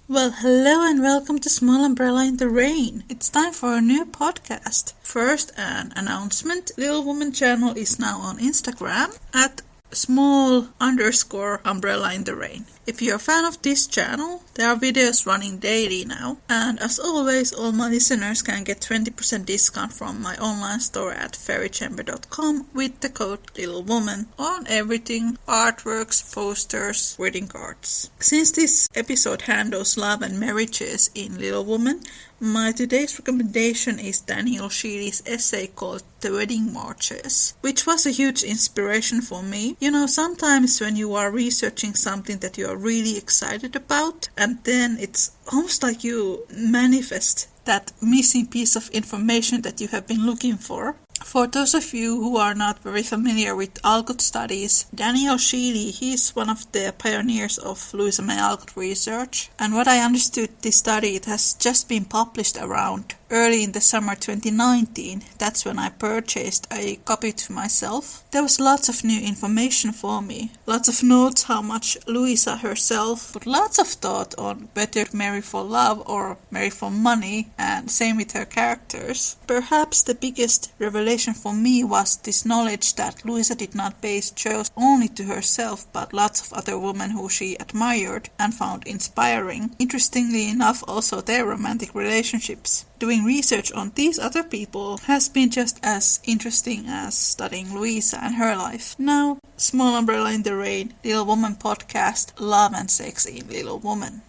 Well, hello and welcome to Small Umbrella in the Rain. It's time for a new podcast. First, an announcement. Little Woman channel is now on Instagram at small_umbrella in the rain. If you're a fan of this channel, there are videos running daily now. And as always, all my listeners can get 20% discount from my online store at fairychamber.com with the code LittleWoman on everything, artworks, posters, greeting cards. Since this episode handles love and marriages in Little Woman, my today's recommendation is Daniel Shealy's essay called The Wedding Marches, which was a huge inspiration for me. You know, sometimes when you are researching something that you are really excited about, and then it's almost like you manifest that missing piece of information that you have been looking for. For those of you who are not very familiar with Alcott studies, Daniel Shealy, he's one of the pioneers of Louisa Alcott research. And what I understood this study, it has just been published around early in the summer 2019. That's when I purchased a copy to myself. There was lots of new information for me. Lots of notes how much Louisa herself put lots of thought on whether to marry for love or marry for money, and same with her characters. Perhaps the biggest revelation for me was this knowledge that Louisa did not base choice only to herself, but lots of other women who she admired and found inspiring. Interestingly enough, also their romantic relationships. Doing research on these other people has been just as interesting as studying Louisa and her life. Now, Small Umbrella in the Rain, Little Woman podcast, Love and Sex in Little Woman.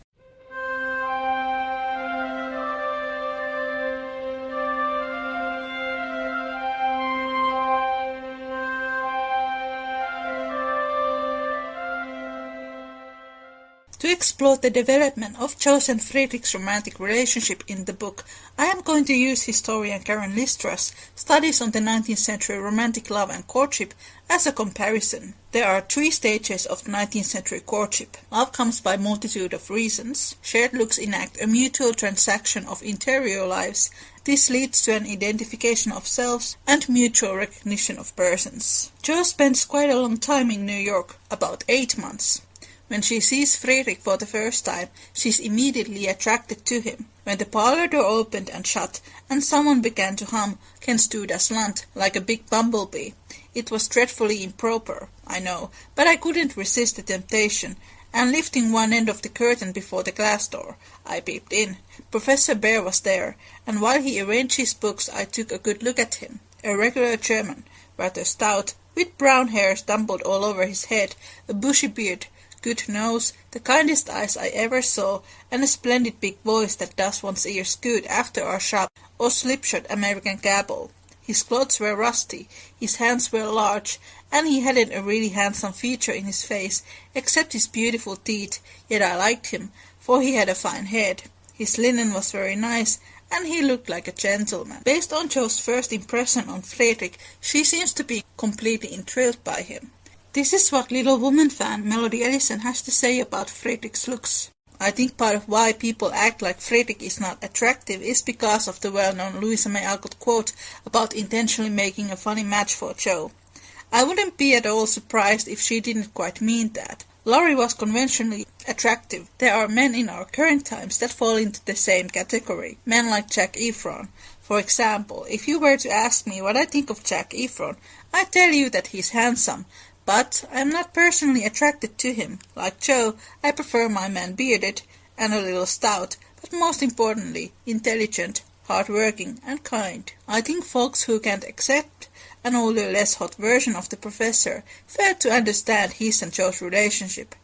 To explore the development of Jo's and Friedrich's romantic relationship in the book, I am going to use historian Karen Listra's studies on the 19th century romantic love and courtship as a comparison. There are 3 stages of the 19th century courtship. Love comes by multitude of reasons. Shared looks enact a mutual transaction of interior lives. This leads to an identification of selves and mutual recognition of persons. Jo spends quite a long time in New York, about 8 months. When she sees Friedrich for the first time, she is immediately attracted to him. When the parlor door opened and shut, and someone began to hum Kennst du das Land like a big bumblebee, it was dreadfully improper, I know, but I couldn't resist the temptation, and lifting one end of the curtain before the glass door, I peeped in. Professor Bear was there, and while he arranged his books I took a good look at him. A regular German, rather stout, with brown hair tumbled all over his head, a bushy beard, good nose, the kindest eyes I ever saw, and a splendid big voice that does one's ears good after our sharp or slipshod American gabble. His clothes were rusty, his hands were large, and he hadn't a really handsome feature in his face, except his beautiful teeth, yet I liked him, for he had a fine head. His linen was very nice, and he looked like a gentleman. Based on Jo's first impression on Friedrich, she seems to be completely enthralled by him. This is what Little Woman fan Melodie has to say about Friedrich's looks. I think part of why people act like Friedrich is not attractive is because of the well-known Louisa May Alcott quote about intentionally making a funny match for Jo. I wouldn't be at all surprised if she didn't quite mean that. Laurie was conventionally attractive. There are men in our current times that fall into the same category. Men like Zac Efron. For example, if you were to ask me what I think of Zac Efron, I'd tell you that he's handsome. But I am not personally attracted to him. Like Jo, I prefer my man bearded and a little stout, but most importantly, intelligent, hard-working and kind. I think folks who can't accept an older, less hot version of the professor failed to understand his and Jo's relationship.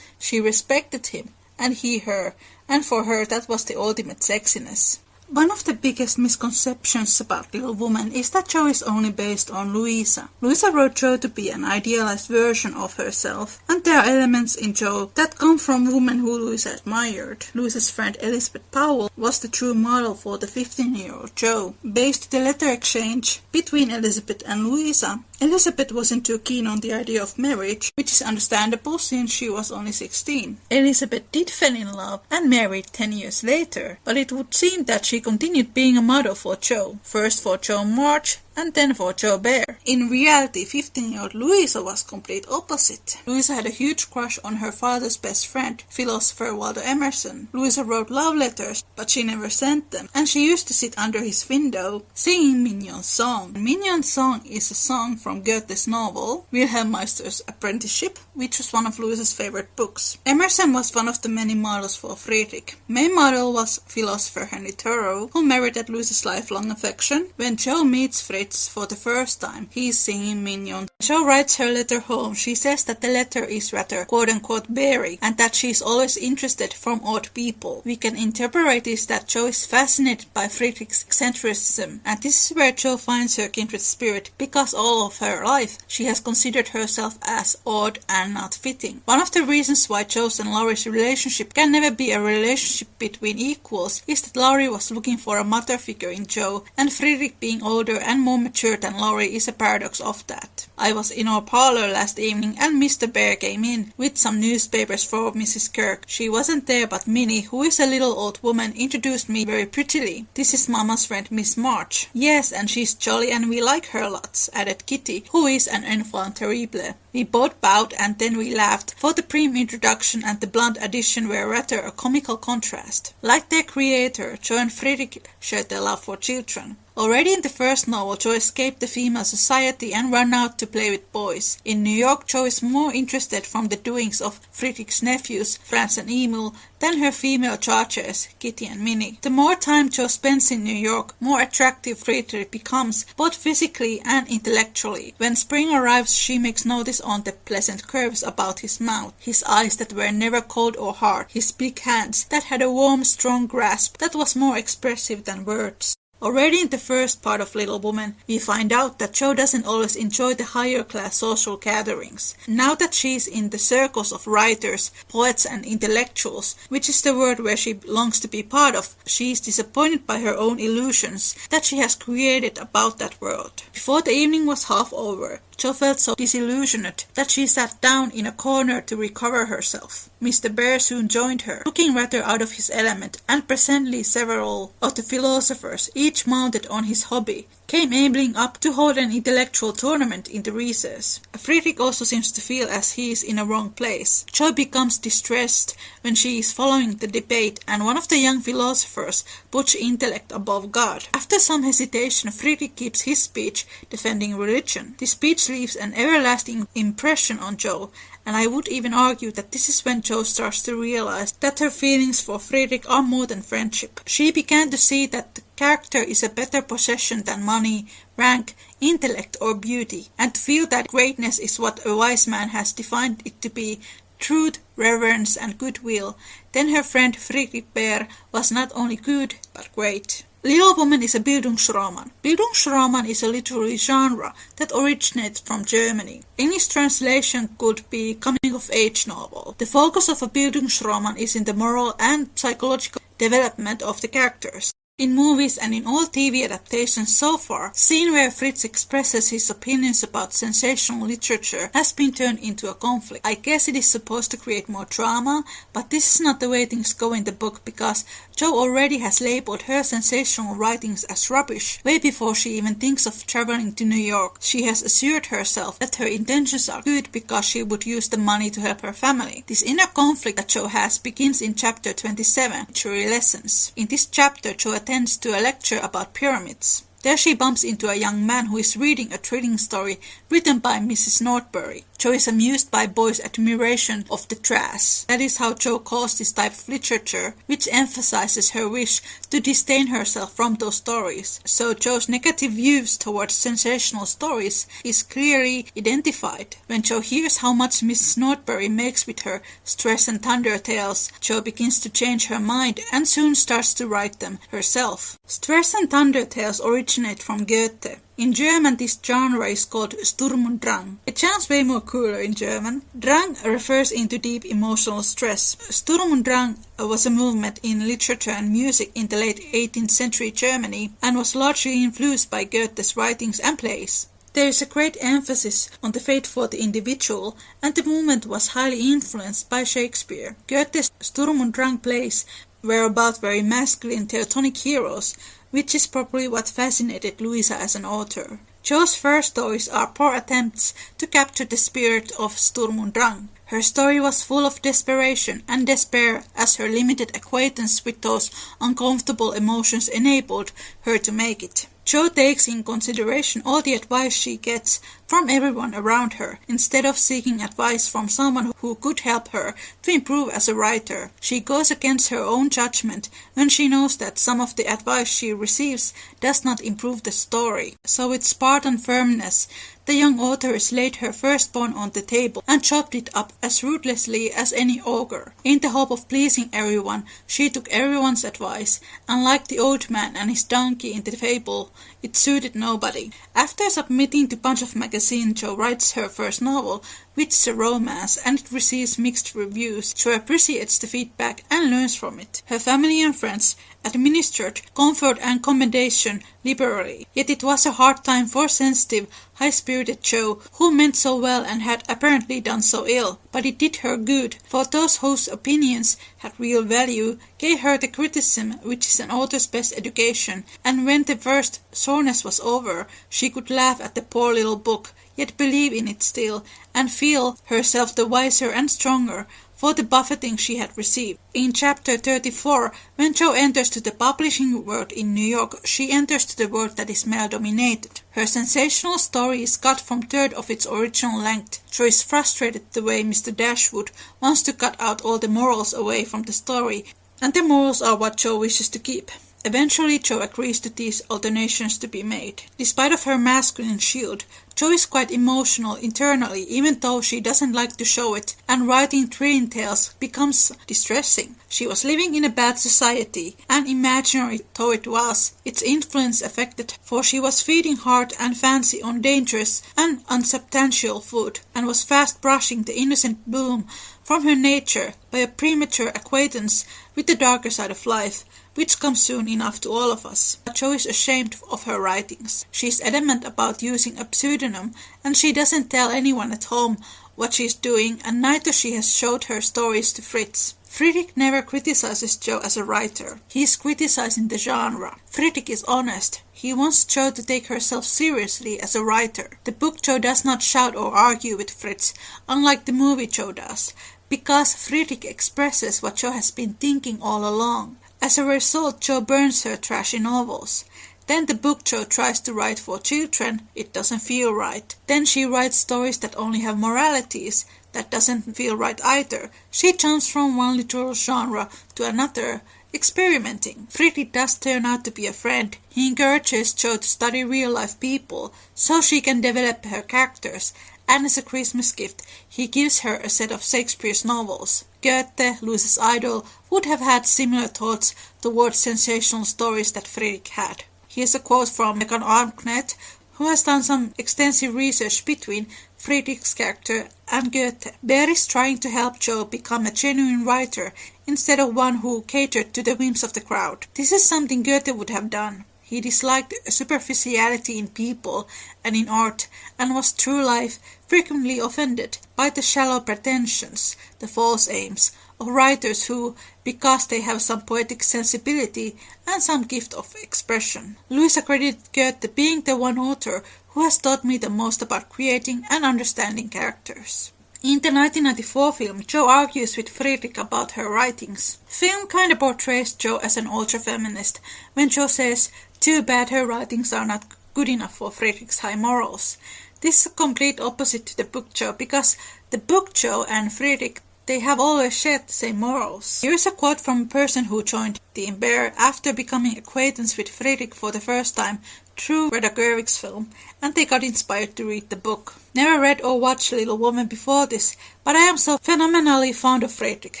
She respected him, and he her, and for her that was the ultimate sexiness. One of the biggest misconceptions about Little Woman is that Jo is only based on Louisa. Louisa wrote Jo to be an idealized version of herself, and there are elements in Jo that come from women who Louisa admired. Louisa's friend Elizabeth Powell was the true model for the 15-year-old Jo. Based on the letter exchange between Elizabeth and Louisa, Elizabeth wasn't too keen on the idea of marriage, which is understandable since she was only 16. Elizabeth did fall in love and married 10 years later, but it would seem that she continued being a model for Jo, first for Joan March and then for Joe Bear. In reality, 15-year-old Louisa was complete opposite. Louisa had a huge crush on her father's best friend, philosopher Waldo Emerson. Louisa wrote love letters, but she never sent them, and she used to sit under his window singing Mignon's song. Mignon's song is a song from Goethe's novel Wilhelm Meister's Apprenticeship, which was one of Louisa's favorite books. Emerson was one of the many models for Friedrich. Main model was philosopher Henry Thoreau, who merited Louisa's lifelong affection. When Jo meets Fritz for the first time, he is singing Mignon. Jo writes her letter home. She says that the letter is rather quote-unquote beery, and that she is always interested from odd people. We can interpret this that Jo is fascinated by Friedrich's eccentricism, and this is where Jo finds her kindred spirit, because all of her life she has considered herself as odd and not fitting. One of the reasons why Jo's and Laurie's relationship can never be a relationship between equals is that Laurie was looking for a mother figure in Jo, and Friedrich being older and more mature than Laurie is a paradox of that. I was in our parlor last evening and Mr. Bear came in with some newspapers for Mrs. Kirk. She wasn't there, but Minnie, who is a little old woman, introduced me very prettily. This is Mama's friend Miss March. Yes, and she's jolly and we like her lots, added Kitty, who is an enfant terrible. We both bowed and then we laughed, for the prim introduction and the blunt addition were rather a comical contrast. Like their creator, Jo and Friedrich shared their love for children. Already in the first novel, Jo escaped the female society and ran out to play with boys. In New York, Jo is more interested from the doings of Friedrich's nephews, Franz and Emil, than her female charges, Kitty and Minnie. The more time Jo spends in New York, more attractive Friedrich becomes, both physically and intellectually. When spring arrives, she makes notice on the pleasant curves about his mouth, his eyes that were never cold or hard, his big hands that had a warm, strong grasp that was more expressive than words. Already in the first part of Little Woman, we find out that Jo doesn't always enjoy the higher class social gatherings. Now that she's in the circles of writers, poets and intellectuals, which is the world where she longs to be part of, she is disappointed by her own illusions that she has created about that world. Before the evening was half over, Jo felt so disillusioned that she sat down in a corner to recover herself. Mr. Bear soon joined her, looking rather out of his element, and presently several of the philosophers, each mounted on his hobby, came ambling up to hold an intellectual tournament in the recess. Friedrich also seems to feel as he is in a wrong place. Jo becomes distressed when she is following the debate, and one of the young philosophers puts intellect above God. After some hesitation, Friedrich keeps his speech defending religion. This speech leaves an everlasting impression on Jo, and I would even argue that this is when Jo starts to realize that her feelings for Friedrich are more than friendship. She began to see that the character is a better possession than money, rank, intellect or beauty, and to feel that greatness is what a wise man has defined it to be, truth, reverence and goodwill. Then her friend Friedrich Bear was not only good, but great. Little Woman is a Bildungsroman. Bildungsroman is a literary genre that originates from Germany. English translation could be coming-of-age novel. The focus of a Bildungsroman is in the moral and psychological development of the characters. In movies and in all TV adaptations so far, scene where Fritz expresses his opinions about sensational literature has been turned into a conflict. I guess it is supposed to create more drama, but this is not the way things go in the book, because Jo already has labeled her sensational writings as rubbish way before she even thinks of traveling to New York. She has assured herself that her intentions are good because she would use the money to help her family. This inner conflict that Jo has begins in chapter 27, Literary Lessons. In this chapter, Jo attends to a lecture about pyramids. There she bumps into a young man who is reading a thrilling story written by Mrs. Northbury. Jo is amused by boys' admiration of the trash. That is how Jo calls this type of literature, which emphasizes her wish to disdain herself from those stories. So Jo's negative views towards sensational stories is clearly identified. When Jo hears how much Mrs. Northbury makes with her Stress and Thunder tales, Jo begins to change her mind and soon starts to write them herself. Stress and Thunder tales originate from Goethe. In German, this genre is called Sturm und Drang. It sounds way more cooler in German. Drang refers into deep emotional stress. Sturm und Drang was a movement in literature and music in the late 18th century Germany and was largely influenced by Goethe's writings and plays. There is a great emphasis on the fate for the individual, and the movement was highly influenced by Shakespeare. Goethe's Sturm und Drang plays were about very masculine Teutonic heroes, which is probably what fascinated Louisa as an author. Jo's first stories are poor attempts to capture the spirit of Sturm und Drang. Her story was full of desperation and despair as her limited acquaintance with those uncomfortable emotions enabled her to make it. Jo takes in consideration all the advice she gets from everyone around her, instead of seeking advice from someone who could help her to improve as a writer. She goes against her own judgment when she knows that some of the advice she receives does not improve the story. So with Spartan firmness, the young authoress laid her firstborn on the table and chopped it up as ruthlessly as any ogre. In the hope of pleasing everyone, she took everyone's advice, and like the old man and his donkey in the fable, it suited nobody. After submitting to Bunch of Magazine, Jo writes her first novel, which is a romance, and it receives mixed reviews. Jo appreciates the feedback and learns from it. Her family and friends administered comfort and commendation liberally, yet it was a hard time for sensitive, high-spirited Jo, who meant so well and had apparently done so ill. But it did her good, for those whose opinions had real value gave her the criticism which is an author's best education, and when the first soreness was over, she could laugh at the poor little book, yet believe in it still, and feel herself the wiser and stronger for the buffeting she had received. In chapter 34, when Jo enters to the publishing world in New York, she enters to the world that is male-dominated. Her sensational story is cut from third of its original length. Jo is frustrated the way Mr. Dashwood wants to cut out all the morals away from the story, and the morals are what Jo wishes to keep. Eventually, Jo agrees to these alterations to be made. Despite of her masculine shield, Jo is quite emotional internally, even though she doesn't like to show it, and writing thrilling tales becomes distressing. She was living in a bad society, and imaginary though it was, its influence affected, for she was feeding heart and fancy on dangerous and unsubstantial food, and was fast brushing the innocent bloom from her nature by a premature acquaintance with the darker side of life, which comes soon enough to all of us. But Jo is ashamed of her writings. She is adamant about using a pseudonym, and she doesn't tell anyone at home what she is doing, and neither she has showed her stories to Fritz. Friedrich never criticizes Jo as a writer. He is criticizing the genre. Friedrich is honest. He wants Jo to take herself seriously as a writer. The book Jo does not shout or argue with Fritz, unlike the movie Jo does, because Friedrich expresses what Jo has been thinking all along. As a result, Jo burns her trashy novels. Then the book Jo tries to write for children, it doesn't feel right. Then she writes stories that only have moralities, that doesn't feel right either. She jumps from one literal genre to another, experimenting. Friedrich does turn out to be a friend. He encourages Jo to study real-life people, so she can develop her characters, and as a Christmas gift, he gives her a set of Shakespeare's novels. Goethe, Louisa's idol, would have had similar thoughts towards sensational stories that Friedrich had. Here's a quote from Alcott, who has done some extensive research between Friedrich's character and Goethe. Bear is trying to help Jo become a genuine writer instead of one who catered to the whims of the crowd. This is something Goethe would have done. He disliked superficiality in people and in art, and was through life frequently offended by the shallow pretensions, the false aims, of writers who, because they have some poetic sensibility and some gift of expression. Louisa credited Goethe being the one author who has taught me the most about creating and understanding characters. In the 1994 film, Jo argues with Friedrich about her writings. Film kinda portrays Jo as an ultra-feminist, when Jo says, "Too bad her writings are not good enough for Friedrich's high morals." This is a complete opposite to the book Jo, because the book Jo and Friedrich, they have always shared the same morals. Here is a quote from a person who joined Team Bear after becoming acquaintance with Friedrich for the first time through Greta Gerwig's film, and they got inspired to read the book. Never read or watched Little Woman before this, but I am so phenomenally fond of Friedrich,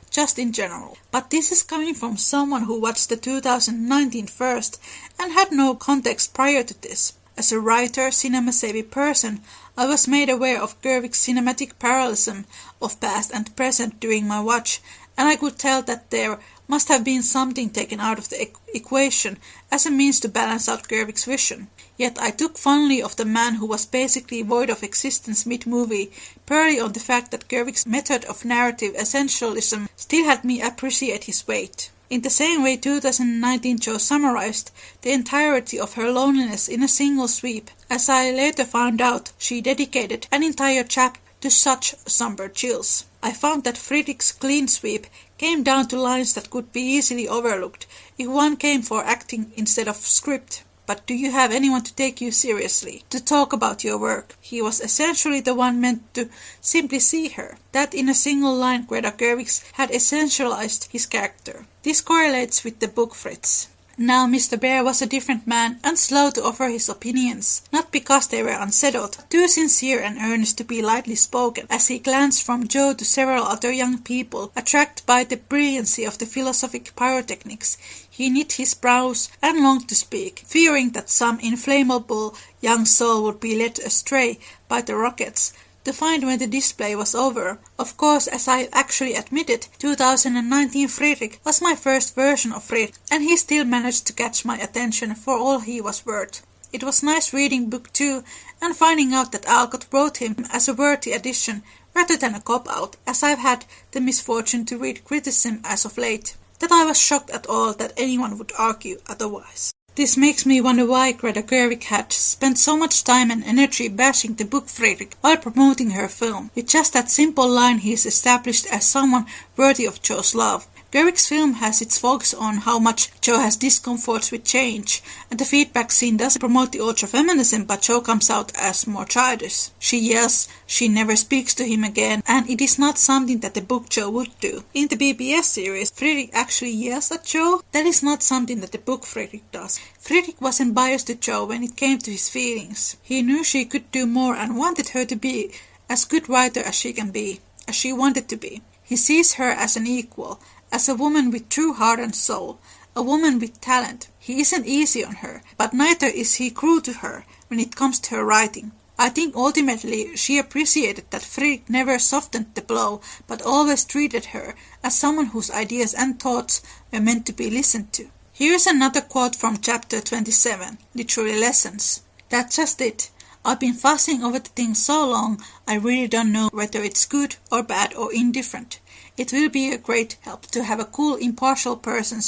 just in general. But this is coming from someone who watched the 2019 first and had no context prior to this. As a writer, cinema-savvy person, I was made aware of Gerwig's cinematic parallelism of past and present during my watch, and I could tell that there must have been something taken out of the equation as a means to balance out Gerwig's vision. Yet I took fondly of the man who was basically void of existence mid-movie, purely on the fact that Gerwig's method of narrative essentialism still had me appreciate his weight. In the same way 2019 Jo summarized the entirety of her loneliness in a single sweep. As I later found out, she dedicated an entire chapter to such somber chills. I found that Friedrichs' clean sweep came down to lines that could be easily overlooked if one came for acting instead of script. But do you have anyone to take you seriously, to talk about your work? He was essentially the one meant to simply see her. That in a single line Greta Gerwig had essentialized his character. This correlates with the book Fritz. Now Mr. Bear was a different man and slow to offer his opinions, not because they were unsettled, too sincere and earnest to be lightly spoken, as he glanced from Jo to several other young people, attracted by the brilliancy of the philosophic pyrotechnics. He knit his brows and longed to speak, fearing that some inflammable young soul would be led astray by the rockets, to find when the display was over. Of course, as I actually admitted, 2019 Friedrich was my first version of Friedrich, and he still managed to catch my attention for all he was worth. It was nice reading book 2 and finding out that Alcott wrote him as a worthy addition rather than a cop-out, as I've had the misfortune to read criticism as of late, that I was shocked at all that anyone would argue otherwise. This makes me wonder why Greta Gerwig had spent so much time and energy bashing the book Friedrich while promoting her film. With just that simple line, he is established as someone worthy of Jo's love. Gerwig's film has its focus on how much Jo has discomforts with change, and the feedback scene doesn't promote the ultra-feminism, but Jo comes out as more childish. She yells, she never speaks to him again, and it is not something that the book Jo would do. In the BBS series, Friedrich actually yells at Jo. That is not something that the book Friedrich does. Friedrich wasn't biased to Jo when it came to his feelings. He knew she could do more and wanted her to be as good writer as she can be, as she wanted to be. He sees her as an equal, as a woman with true heart and soul, a woman with talent. He isn't easy on her, but neither is he cruel to her when it comes to her writing. I think ultimately she appreciated that Friedrich never softened the blow, but always treated her as someone whose ideas and thoughts were meant to be listened to. Here is another quote from chapter 27, Literary Lessons. That's just it. I've been fussing over the thing so long, I really don't know whether it's good or bad or indifferent. It will be a great help to have a cool, impartial person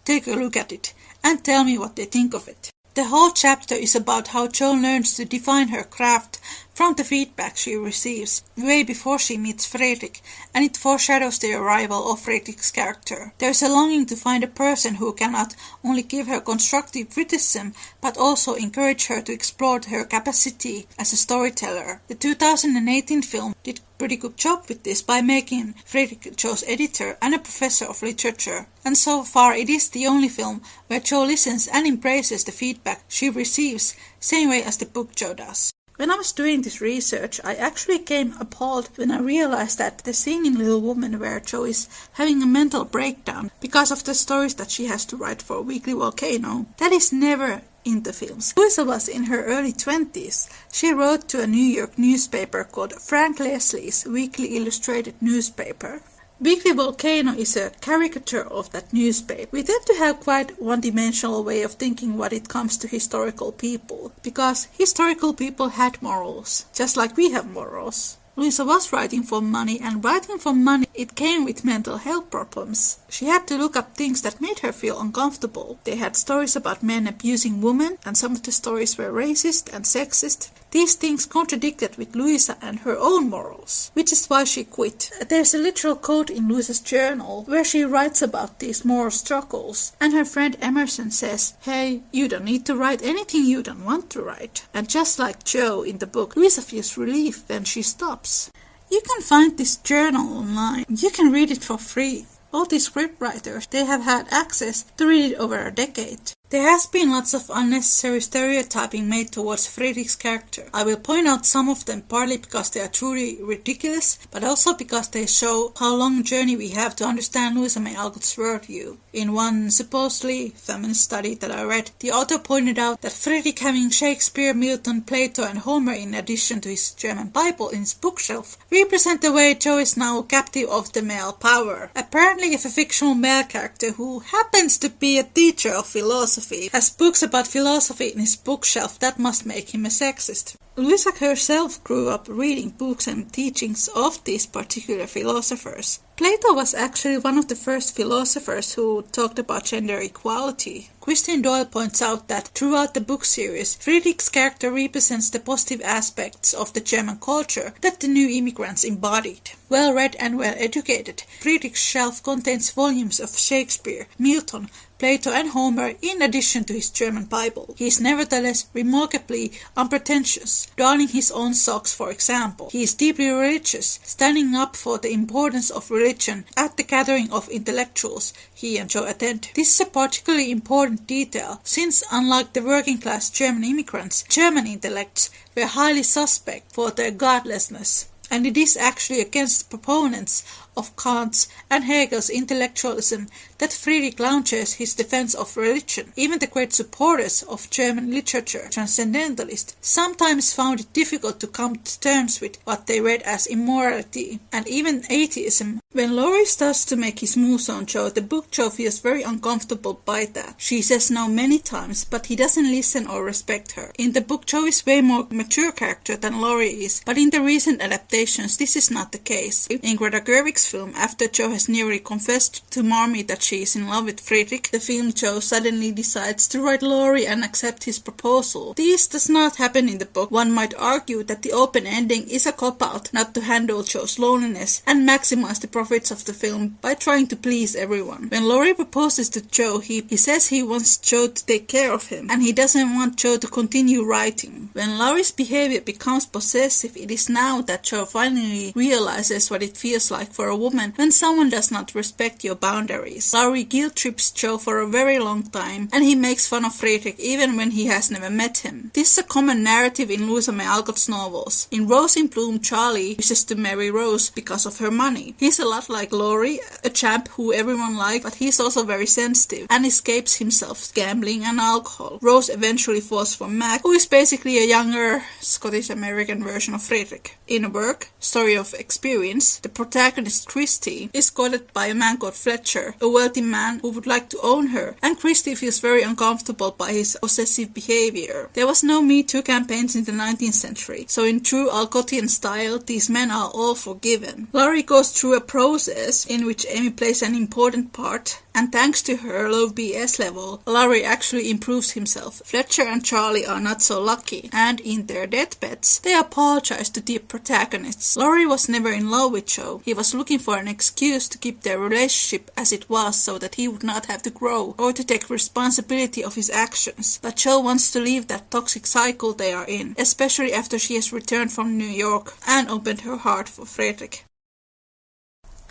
take a look at it and tell me what they think of it. The whole chapter is about how Jo learns to define her craft from the feedback she receives way before she meets Friedrich, and it foreshadows the arrival of Friedrich's character. There is a longing to find a person who can not only give her constructive criticism, but also encourage her to explore her capacity as a storyteller. The 2018 film did a pretty good job with this by making Friedrich Jo's editor and a professor of literature, and so far it is the only film where Jo listens and embraces the feedback she receives, same way as the book Jo does. When I was doing this research, I actually came appalled when I realized that the scene in Little Woman where Jo is having a mental breakdown because of the stories that she has to write for Weekly Volcano, that is never in the films. Louisa was in her early 20s. She wrote to a New York newspaper called Frank Leslie's Weekly Illustrated Newspaper. Weekly Volcano is a caricature of that newspaper. We tend to have quite one-dimensional way of thinking when it comes to historical people, because historical people had morals, just like we have morals. Louisa was writing for money, and writing for money, it came with mental health problems. She had to look up things that made her feel uncomfortable. They had stories about men abusing women, and some of the stories were racist and sexist. These things contradicted with Louisa and her own morals, which is why she quit. There's a literal quote in Louisa's journal where she writes about these moral struggles, and her friend Emerson says, "Hey, you don't need to write anything you don't want to write." And just like Jo in the book, Louisa feels relief when she stops. You can find this journal online. You can read it for free. All these scriptwriters, they have had access to read it over a decade. There has been lots of unnecessary stereotyping made towards Friedrich's character. I will point out some of them partly because they are truly ridiculous, but also because they show how long a journey we have to understand Louisa May Alcott's worldview. In one supposedly feminist study that I read, the author pointed out that Friedrich, having Shakespeare, Milton, Plato and Homer in addition to his German Bible in his bookshelf, represent the way Jo is now captive of the male power. Apparently if a fictional male character who happens to be a teacher of philosophy has books about philosophy in his bookshelf, that must make him a sexist. Louisa herself grew up reading books and teachings of these particular philosophers. Plato was actually one of the first philosophers who talked about gender equality. Christine Doyle points out that throughout the book series, Friedrich's character represents the positive aspects of the German culture that the new immigrants embodied. Well-read and well-educated, Friedrich's shelf contains volumes of Shakespeare, Milton, Plato and Homer in addition to his German Bible. He is nevertheless remarkably unpretentious, darning his own socks for example. He is deeply religious, standing up for the importance of religion at the gathering of intellectuals he and Jo attend. This is a particularly important detail, since unlike the working-class German immigrants, German intellects were highly suspect for their godlessness. And it is actually against the proponents of Kant's and Hegel's intellectualism that Friedrich launches his defense of religion. Even the great supporters of German literature, Transcendentalists, sometimes found it difficult to come to terms with what they read as immorality and even atheism. When Laurie starts to make his moves on Jo, the book Jo feels very uncomfortable by that. She says no many times, but he doesn't listen or respect her. In the book, Jo is way more mature character than Laurie is, but in the recent adaptations, this is not the case. In Greta Gerwig's film, after Jo has nearly confessed to Marmee that she is in love with Friedrich, the film Jo suddenly decides to write Laurie and accept his proposal. This does not happen in the book. One might argue that the open ending is a cop-out not to handle Jo's loneliness and maximize the profits of the film by trying to please everyone. When Laurie proposes to Jo, he says he wants Jo to take care of him, and he doesn't want Jo to continue writing. When Laurie's behavior becomes possessive, it is now that Jo finally realizes what it feels like for a woman when someone does not respect your boundaries. Laurie guilt-trips Jo for a very long time, and he makes fun of Friedrich even when he has never met him. This is a common narrative in Louisa May Alcott's novels. In Rose in Bloom, Charlie wishes to marry Rose because of her money. He's a lot like Laurie, a chap who everyone likes, but he's also very sensitive and escapes himself gambling and alcohol. Rose eventually falls for Mac, who is basically a younger Scottish-American version of Friedrich. In a work, Story of Experience, the protagonist Christie is courted by a man called Fletcher, a wealthy man who would like to own her, and Christie feels very uncomfortable by his possessive behavior. There was no Me Too campaigns in the 19th century, so in true Alcottian style, these men are all forgiven. Laurie goes through a process in which Amy plays an important part, and thanks to her low BS level, Laurie actually improves himself. Fletcher and Charlie are not so lucky, and in their deathbeds, they apologize to the protagonists. Laurie was never in love with Jo. He was looking for an excuse to keep their relationship as it was so that he would not have to grow or to take responsibility of his actions. But Jo wants to leave that toxic cycle they are in, especially after she has returned from New York and opened her heart for Friedrich.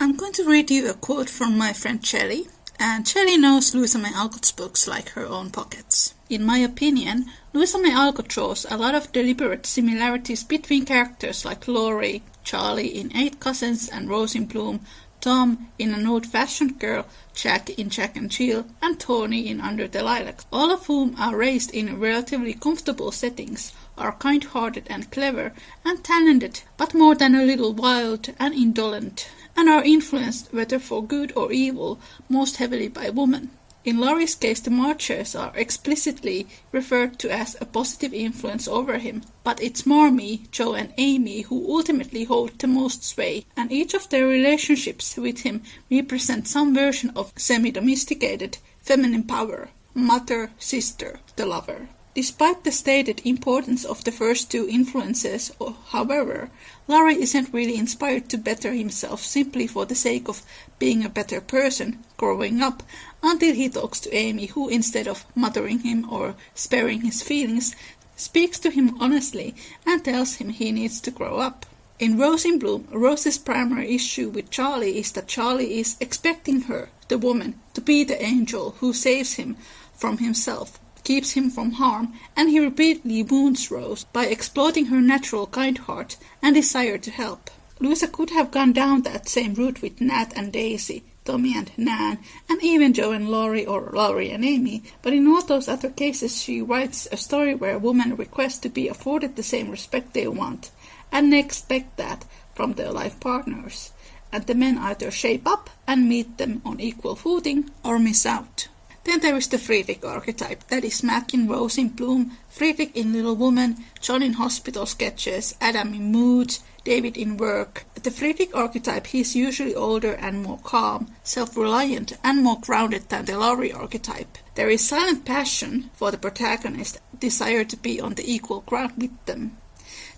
I'm going to read you a quote from my friend Shelley. And Shelley knows Louisa May Alcott's books like her own pockets. In my opinion, Louisa May Alcott draws a lot of deliberate similarities between characters like Laurie, Charlie in Eight Cousins and Rose in Bloom, Tom in An Old-Fashioned Girl, Jack in Jack and Jill, and Tony in Under the Lilacs, all of whom are raised in relatively comfortable settings, are kind-hearted and clever and talented, but more than a little wild and indolent, and are influenced, whether for good or evil, most heavily by women. In Laurie's case, the Marchers are explicitly referred to as a positive influence over him, but it's Marmee, Jo and Amy who ultimately hold the most sway, and each of their relationships with him represents some version of semi-domesticated feminine power: mother, sister, the lover. Despite the stated importance of the first two influences, however, Laurie isn't really inspired to better himself simply for the sake of being a better person growing up, until he talks to Amy, who instead of mothering him or sparing his feelings, speaks to him honestly and tells him he needs to grow up. In Rose in Bloom, Rose's primary issue with Charlie is that Charlie is expecting her, the woman, to be the angel who saves him from himself, keeps him from harm, and he repeatedly wounds Rose by exploiting her natural kind heart and desire to help. Louisa could have gone down that same route with Nat and Daisy, Tommy and Nan, and even Jo and Laurie or Laurie and Amy, but in all those other cases she writes a story where women request to be afforded the same respect they want, and expect that from their life partners, and the men either shape up and meet them on equal footing or miss out. Then there is the Friedrich archetype, that is Mac in Rose in Bloom, Friedrich in Little Woman, John in Hospital Sketches, Adam in Moods, David in Work. The Friedrich archetype, he is usually older and more calm, self-reliant and more grounded than the Laurie archetype. There is silent passion for the protagonist, desire to be on the equal ground with them.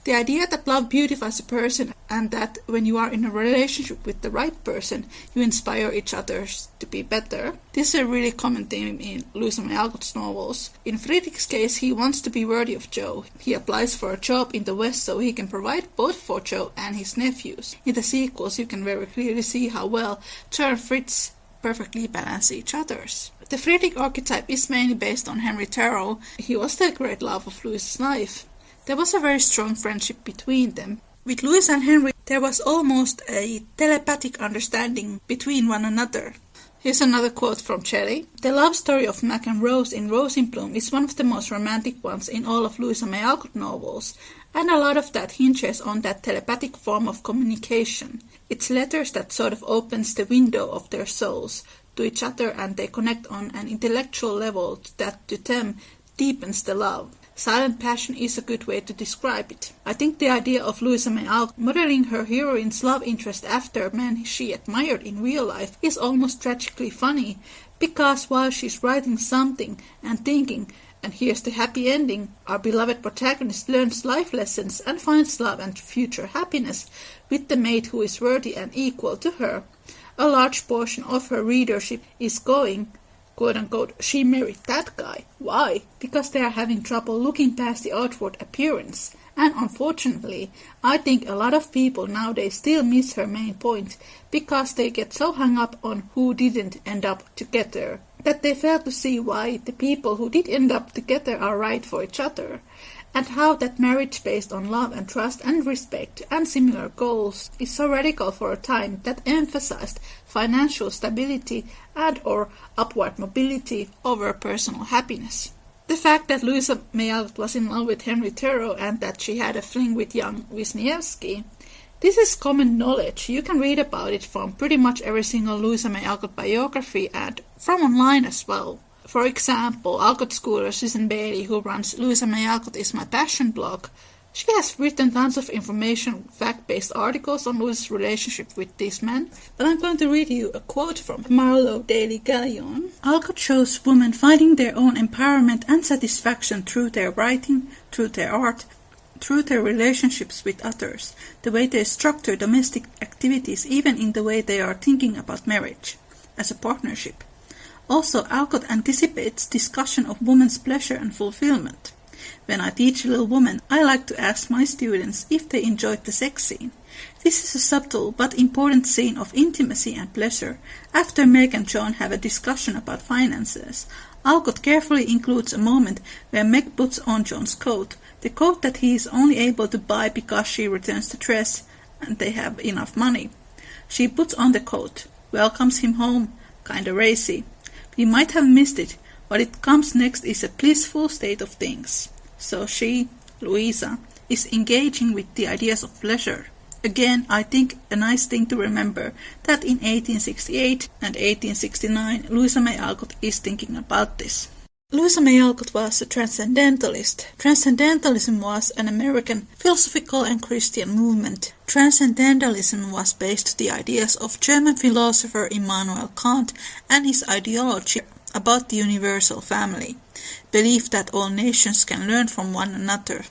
The idea that love beautifies a person and that when you are in a relationship with the right person, you inspire each other to be better. This is a really common theme in Louisa May Alcott's novels. In Friedrich's case, he wants to be worthy of Joe. He applies for a job in the West so he can provide both for Joe and his nephews. In the sequels, you can very clearly see how well Joe and Fritz perfectly balance each other's. The Friedrich archetype is mainly based on Henry Thoreau. He was the great love of Louisa's life. There was a very strong friendship between them. With Louisa and Henry, there was almost a telepathic understanding between one another. Here's another quote from Shelley. The love story of Mac and Rose in Rose in Bloom is one of the most romantic ones in all of Louisa May Alcott novels, and a lot of that hinges on that telepathic form of communication. It's letters that sort of opens the window of their souls to each other, and they connect on an intellectual level that to them deepens the love. Silent passion is a good way to describe it. I think the idea of Louisa May Alcott modeling her heroine's love interest after men she admired in real life is almost tragically funny, because while she's writing something and thinking, and here's the happy ending, our beloved protagonist learns life lessons and finds love and future happiness with the mate who is worthy and equal to her. A large portion of her readership is going, quote-unquote, she married that guy. Why? Because they are having trouble looking past the outward appearance. And unfortunately, I think a lot of people nowadays still miss her main point, because they get so hung up on who didn't end up together, that they fail to see why the people who did end up together are right for each other, and how that marriage based on love and trust and respect and similar goals is so radical for a time that emphasized financial stability and or upward mobility over personal happiness. The fact that Louisa May Alcott was in love with Henry Thoreau and that she had a fling with young Wisniewski, this is common knowledge. You can read about it from pretty much every single Louisa May Alcott biography and from online as well. For example, Alcott schooler Susan Bailey, who runs Louisa May Alcott is My Passion blog, she has written tons of information, fact-based articles on Louisa's relationship with these men, but I'm going to read you a quote from Marlowe Daily Galleon. Alcott shows women finding their own empowerment and satisfaction through their writing, through their art, through their relationships with others, the way they structure domestic activities, even in the way they are thinking about marriage as a partnership. Also, Alcott anticipates discussion of women's pleasure and fulfilment. When I teach Little Women, I like to ask my students if they enjoyed the sex scene. This is a subtle but important scene of intimacy and pleasure. After Meg and John have a discussion about finances, Alcott carefully includes a moment where Meg puts on John's coat, the coat that he is only able to buy because she returns the dress and they have enough money. She puts on the coat, welcomes him home, kinda racy. We might have missed it. What it comes next is a blissful state of things. So she, Louisa, is engaging with the ideas of pleasure. Again, I think a nice thing to remember that in 1868 and 1869, Louisa May Alcott is thinking about this. Louisa May Alcott was a transcendentalist. Transcendentalism was an American philosophical and Christian movement. Transcendentalism was based on the ideas of German philosopher Immanuel Kant and his ideology about the universal family, belief that all nations can learn from one another.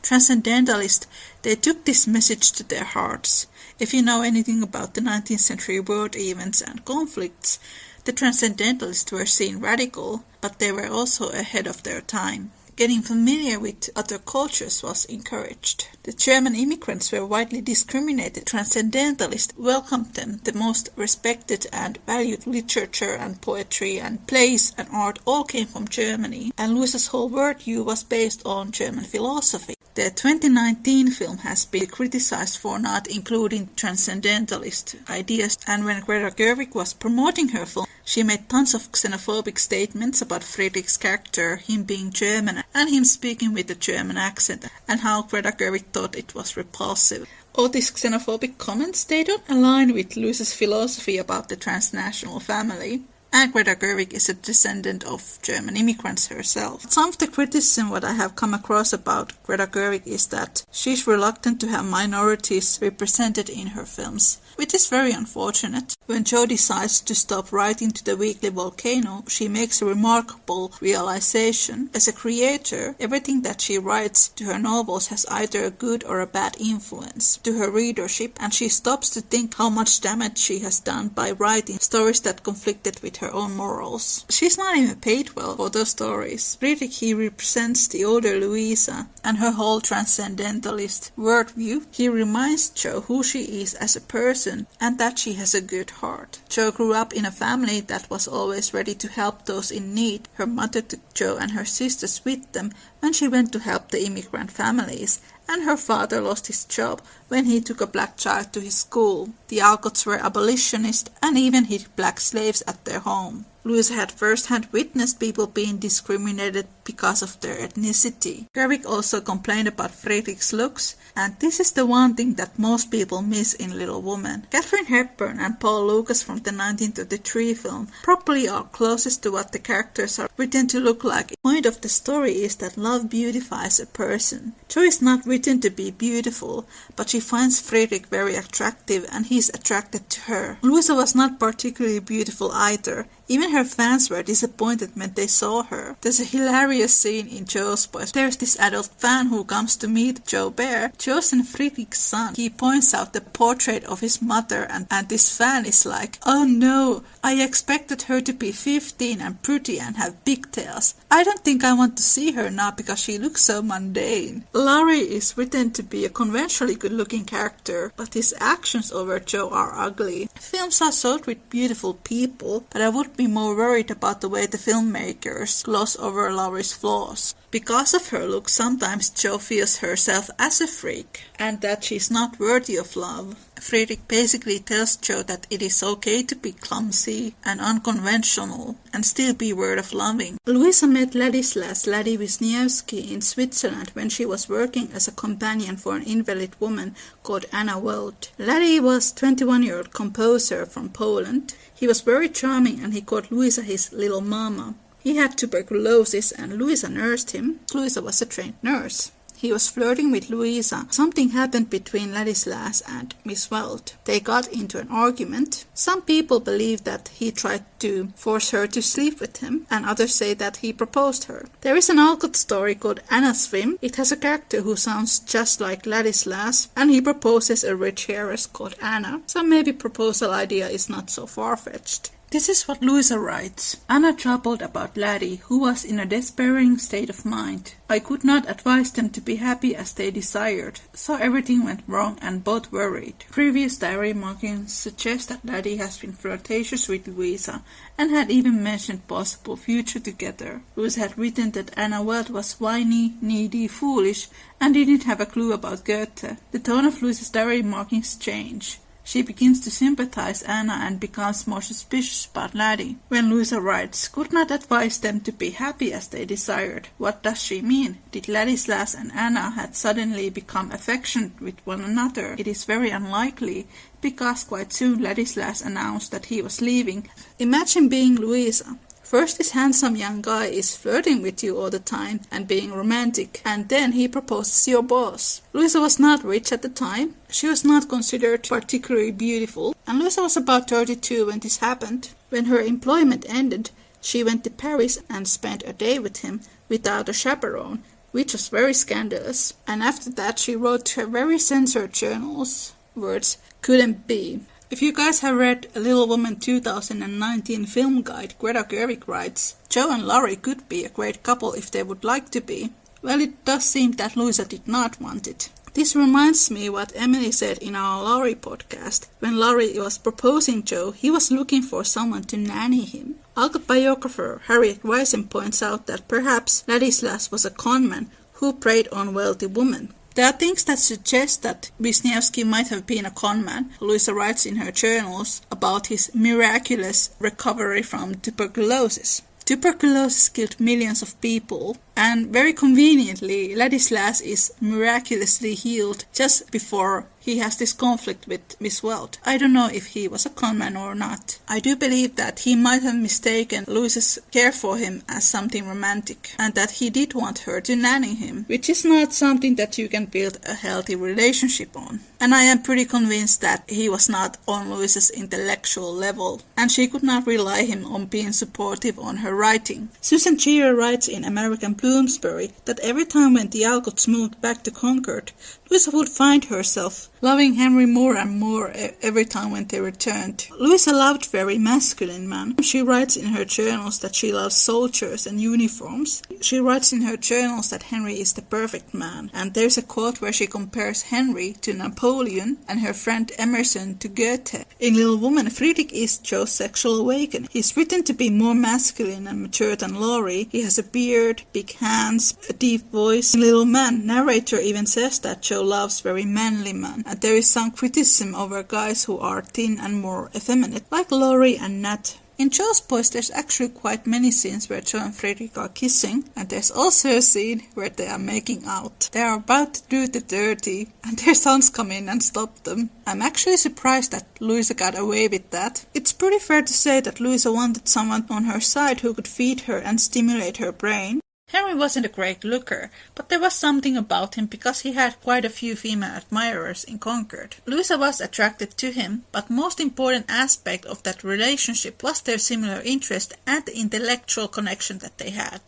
Transcendentalists, they took this message to their hearts. If you know anything about the 19th century world events and conflicts, the Transcendentalists were seen radical, but they were also ahead of their time. Getting familiar with other cultures was encouraged. The German immigrants were widely discriminated. Transcendentalists welcomed them. The most respected and valued literature and poetry and plays and art all came from Germany, and Louisa's whole worldview was based on German philosophy. The 2019 film has been criticized for not including transcendentalist ideas, and when Greta Gerwig was promoting her film, she made tons of xenophobic statements about Friedrich's character, him being German, and him speaking with a German accent, and how Greta Gerwig thought it was repulsive. All these xenophobic comments, they don't align with Louisa's philosophy about the transnational family. And Greta Gerwig is a descendant of German immigrants herself. Some of the criticism what I have come across about Greta Gerwig is that she's reluctant to have minorities represented in her films, which is very unfortunate. When Jo decides to stop writing to the weekly Volcano, she makes a remarkable realization. As a creator, everything that she writes to her novels has either a good or a bad influence to her readership, and she stops to think how much damage she has done by writing stories that conflicted with her own morals. She's not even paid well for those stories. Friedrich, he represents the older Louisa and her whole transcendentalist worldview. He reminds Jo who she is as a person and that she has a good heart. Jo grew up in a family that was always ready to help those in need. Her mother took Jo and her sisters with them when she went to help the immigrant families, and her father lost his job when he took a black child to his school. The Alcotts were abolitionists and even hid black slaves at their home. Louisa had first-hand witnessed people being discriminated because of their ethnicity. Gerwig also complained about Friedrich's looks, and this is the one thing that most people miss in Little Woman. Katharine Hepburn and Paul Lucas from the 1933 film probably are closest to what the characters are written to look like. The point of the story is that love beautifies a person. Jo is not written to be beautiful, but she finds Friedrich very attractive and he's attracted to her. Louisa was not particularly beautiful either. Even her fans were disappointed when they saw her. There's a hilarious scene in Jo's Boys. There's this adult fan who comes to meet Jo Bear, Jo's and Friedrich's son. He points out the portrait of his mother and this fan is like, "Oh no, I expected her to be 15 and pretty and have pigtails. I don't think I want to see her now because she looks so mundane." Laurie is written to be a conventionally good-looking character, but his actions over Jo are ugly. Films are sold with beautiful people, but I would be more worried about the way the filmmakers gloss over Laurie's flaws. Because of her look, sometimes Jo feels herself as a freak, and that she's not worthy of love. Friedrich basically tells Jo that it is okay to be clumsy and unconventional and still be worth of loving. Louisa met Ladislas Lady Wisniewski in Switzerland when she was working as a companion for an invalid woman called Anna Weld. Laddie was a 21-year-old composer from Poland. He was very charming and he called Louisa his little mama. He had tuberculosis and Louisa nursed him. Louisa was a trained nurse. He was flirting with Louisa. Something happened between Ladislas and Miss Weld. They got into an argument. Some people believe that he tried to force her to sleep with him, and others say that he proposed her. There is an Alcott story called Anna Swim. It has a character who sounds just like Ladislas, and he proposes a rich heiress called Anna. So maybe proposal idea is not so far-fetched. This is what Louisa writes. Anna troubled about Laddie, who was in a despairing state of mind. I could not advise them to be happy as they desired, so everything went wrong and both worried. Previous diary markings suggest that Laddie has been flirtatious with Louisa and had even mentioned possible future together. Louisa had written that Anna Weld was whiny, needy, foolish, and didn't have a clue about Goethe. The tone of Louisa's diary markings change. She begins to sympathize Anna and becomes more suspicious about Laddie. When Louisa writes, could not advise them to be happy as they desired, what does she mean? Did Ladislas and Anna had suddenly become affectionate with one another? It is very unlikely, because quite soon Ladislas announced that he was leaving. Imagine being Louisa. First, this handsome young guy is flirting with you all the time and being romantic, and then he proposes your boss. Louisa was not rich at the time. She was not considered particularly beautiful, and Louisa was about 32 when this happened. When her employment ended, she went to Paris and spent a day with him without a chaperone, which was very scandalous. And after that, she wrote her very censored journals. Words couldn't be. If you guys have read Little Woman 2019 film guide, Greta Gerwig writes, Jo and Laurie could be a great couple if they would like to be. Well, it does seem that Louisa did not want it. This reminds me what Emily said in our Laurie podcast. When Laurie was proposing Jo, he was looking for someone to nanny him. Alcott biographer Harriet Weisen points out that perhaps Ladislas was a conman who preyed on wealthy women. There are things that suggest that Wisniewski might have been a conman. Louisa writes in her journals about his miraculous recovery from tuberculosis. Tuberculosis killed millions of people, and very conveniently, Ladislas is miraculously healed just before he has this conflict with Miss Weld. I don't know if he was a conman or not. I do believe that he might have mistaken Louisa's care for him as something romantic, and that he did want her to nanny him, which is not something that you can build a healthy relationship on. And I am pretty convinced that he was not on Louisa's intellectual level, and she could not rely him on being supportive on her writing. Susan Cheer writes in American Bloomsbury that every time when the Alcotts moved back to Concord, Louisa would find herself loving Henry more and more every time when they returned. Louisa loved very masculine men. She writes in her journals that she loves soldiers and uniforms. She writes in her journals that Henry is the perfect man, and there's a quote where she compares Henry to Napoleon and her friend Emerson to Goethe. In Little Woman, Friedrich is Joe's sexual awakening. He's written to be more masculine and mature than Laurie. He has a beard, big hands, a deep voice. In Little Man, narrator even says that Joe loves very manly men, and there is some criticism over guys who are thin and more effeminate, like Laurie and Nat. In Joe's Boys, there's actually quite many scenes where Joe and Friedrich are kissing, and there's also a scene where they are making out. They are about to do the dirty, and their sons come in and stop them. I'm actually surprised that Louisa got away with that. It's pretty fair to say that Louisa wanted someone on her side who could feed her and stimulate her brain. Henry wasn't a great looker, but there was something about him because he had quite a few female admirers in Concord. Louisa was attracted to him, but most important aspect of that relationship was their similar interest and the intellectual connection that they had.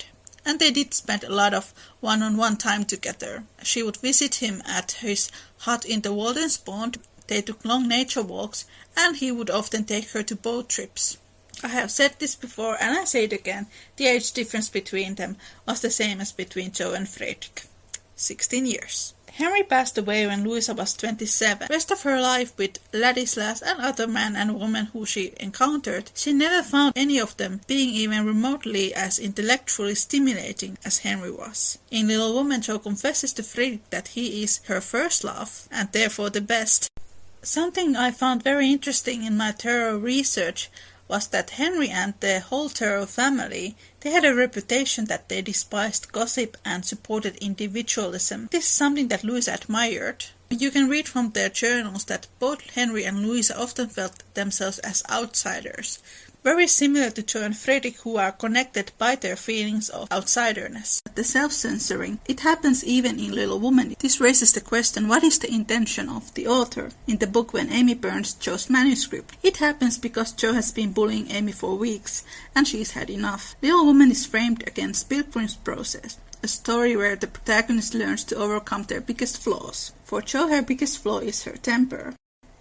And they did spend a lot of one-on-one time together. She would visit him at his hut in the Walden's Pond, they took long nature walks, and he would often take her to boat trips. I have said this before, and I say it again, the age difference between them was the same as between Joe and Friedrich. 16 years. Henry passed away when Louisa was 27. The rest of her life with Ladislas and other men and women who she encountered, she never found any of them being even remotely as intellectually stimulating as Henry was. In Little Woman, Joe confesses to Friedrich that he is her first love, and therefore the best. Something I found very interesting in my thorough research was that Henry and the whole Thoreau family, they had a reputation that they despised gossip and supported individualism. This is something that Louisa admired. You can read from their journals that both Henry and Louisa often felt themselves as outsiders, very similar to Joe and Friedrich, who are connected by their feelings of outsiderness. The self-censoring, it happens even in Little Woman. This raises the question, what is the intention of the author? In the book When Amy Burns Joe's manuscript, it happens because Joe has been bullying Amy for weeks, and she's had enough. Little Woman is framed against Pilgrim's Process, a story where the protagonist learns to overcome their biggest flaws. For Joe, her biggest flaw is her temper.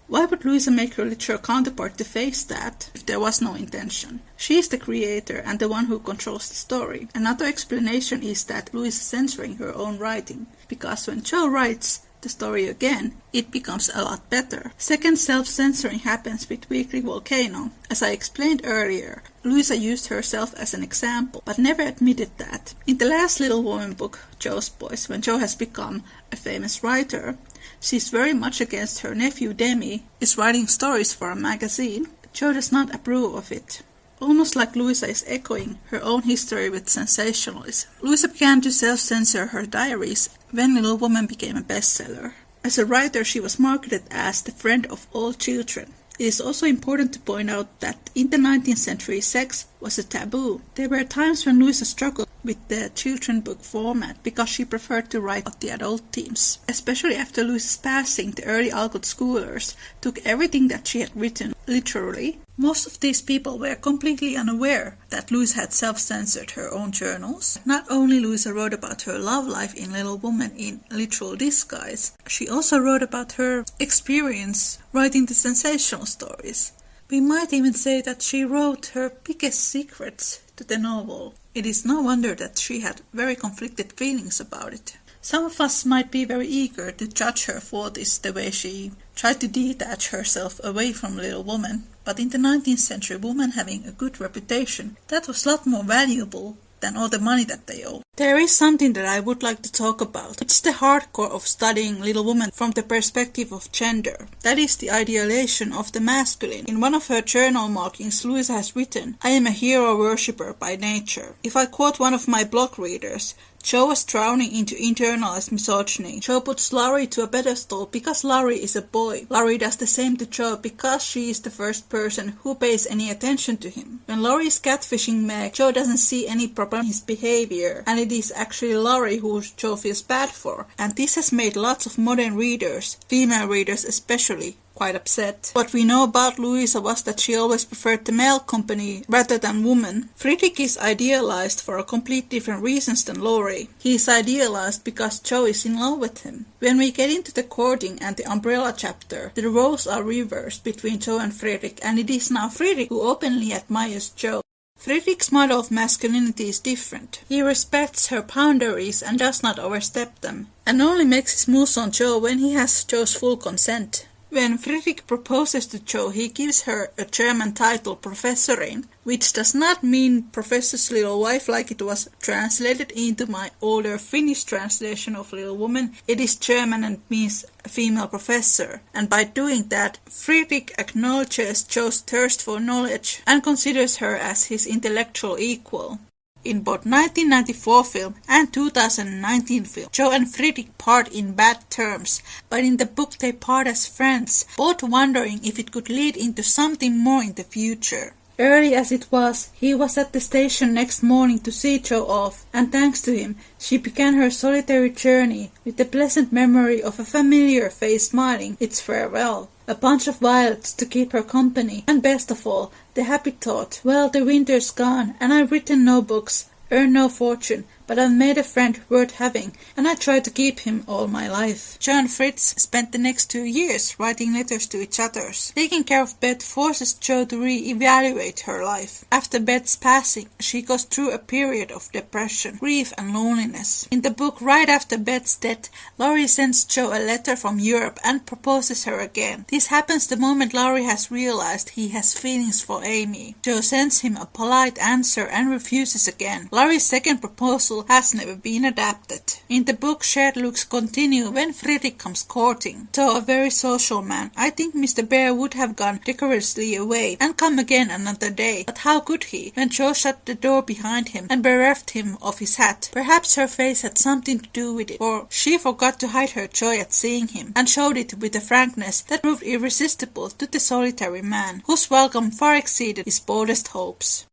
Why would Louisa make her literal counterpart to face that if there was no intention? She is the creator and the one who controls the story. Another explanation is that Louisa is censoring her own writing, because when Joe writes the story again, it becomes a lot better. Second self-censoring happens with Weekly Volcano. As I explained earlier, Louisa used herself as an example, but never admitted that. In the last Little Woman book, Joe's Boys, when Joe has become a famous writer, she's very much against her nephew Demi is writing stories for a magazine. Joe does not approve of it. Almost like Louisa is echoing her own history with sensationalism. Louisa began to self-censor her diaries when Little Woman became a bestseller. As a writer, she was marketed as the friend of all children. It is also important to point out that in the 19th century, sex was a taboo. There were times when Louisa struggled with the children book format because she preferred to write about the adult themes. Especially after Louisa's passing, the early Alcott schoolers took everything that she had written literally. Most of these people were completely unaware that Louisa had self-censored her own journals. Not only Louisa wrote about her love life in Little Woman in literal disguise, she also wrote about her experience writing the sensational stories. We might even say that she wrote her biggest secrets to the novel. It is no wonder that she had very conflicted feelings about it. Some of us might be very eager to judge her for this, the way she tried to detach herself away from Little Woman. But in the 19th century, women having a good reputation, that was a lot more valuable than all the money that they owed. There is something that I would like to talk about. It's the hardcore of studying Little Woman from the perspective of gender. That is the idealization of the masculine. In one of her journal markings, Louisa has written, "I am a hero worshipper by nature." If I quote one of my blog readers, Jo was drowning into internalized misogyny. Jo puts Laurie to a pedestal because Laurie is a boy. Laurie does the same to Jo because she is the first person who pays any attention to him. When Laurie is catfishing Meg, Jo doesn't see any problem in his behavior, and it is actually Laurie who Jo feels bad for. And this has made lots of modern readers, female readers especially, quite upset. What we know about Louisa was that she always preferred the male company rather than women. Friedrich is idealized for a complete different reasons than Laurie. He is idealized because Jo is in love with him. When we get into the courting and the umbrella chapter, the roles are reversed between Jo and Friedrich, and it is now Friedrich who openly admires Jo. Friedrich's model of masculinity is different. He respects her boundaries and does not overstep them, and only makes his moves on Jo when he has Jo's full consent. When Friedrich proposes to Jo, he gives her a German title, Professorin, which does not mean Professor's little wife like it was translated into my older Finnish translation of Little Woman. It is German and means a female professor, and by doing that, Friedrich acknowledges Jo's thirst for knowledge and considers her as his intellectual equal. In both 1994 film and 2019 film, Jo and Friedrich part in bad terms, but in the book they part as friends, both wondering if it could lead into something more in the future. Early as it was, he was at the station next morning to see Jo off, and thanks to him, she began her solitary journey with the pleasant memory of a familiar face smiling its farewell. A bunch of violets to keep her company, and best of all, the happy thought, well, the winter's gone, and I've written no books, earned no fortune, but I've made a friend worth having, and I try to keep him all my life. Jo and Fritz spent the next 2 years writing letters to each other. Taking care of Beth forces Jo to re-evaluate her life. After Beth's passing, she goes through a period of depression, grief and loneliness. In the book, right after Beth's death, Laurie sends Jo a letter from Europe and proposes her again. This happens the moment Laurie has realized he has feelings for Amy. Jo sends him a polite answer and refuses again. Laurie's second proposal has never been adapted. In the book, shared looks continue when Friedrich comes courting. Though a very social man, I think Mr. Bear would have gone decorously away and come again another day. But how could he, when Jo shut the door behind him and bereft him of his hat? Perhaps her face had something to do with it, or she forgot to hide her joy at seeing him, and showed it with a frankness that proved irresistible to the solitary man, whose welcome far exceeded his boldest hopes.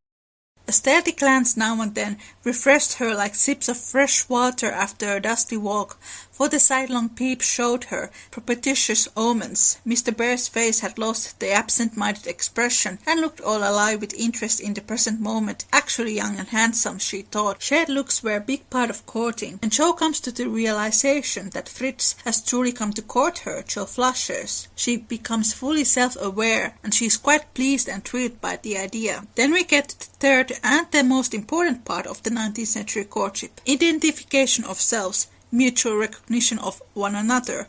A stealthy glance now and then refreshed her like sips of fresh water after a dusty walk, for the sidelong peep showed her propitious omens. Mr. Bear's face had lost the absent-minded expression and looked all alive with interest in the present moment. Actually young and handsome, she thought. Shared looks were a big part of courting, and Jo comes to the realization that Fritz has truly come to court her. Jo flushes. She becomes fully self-aware, and she is quite pleased and thrilled by the idea. Then we get to the third and the most important part of the 19th century courtship. Identification of selves, mutual recognition of one another,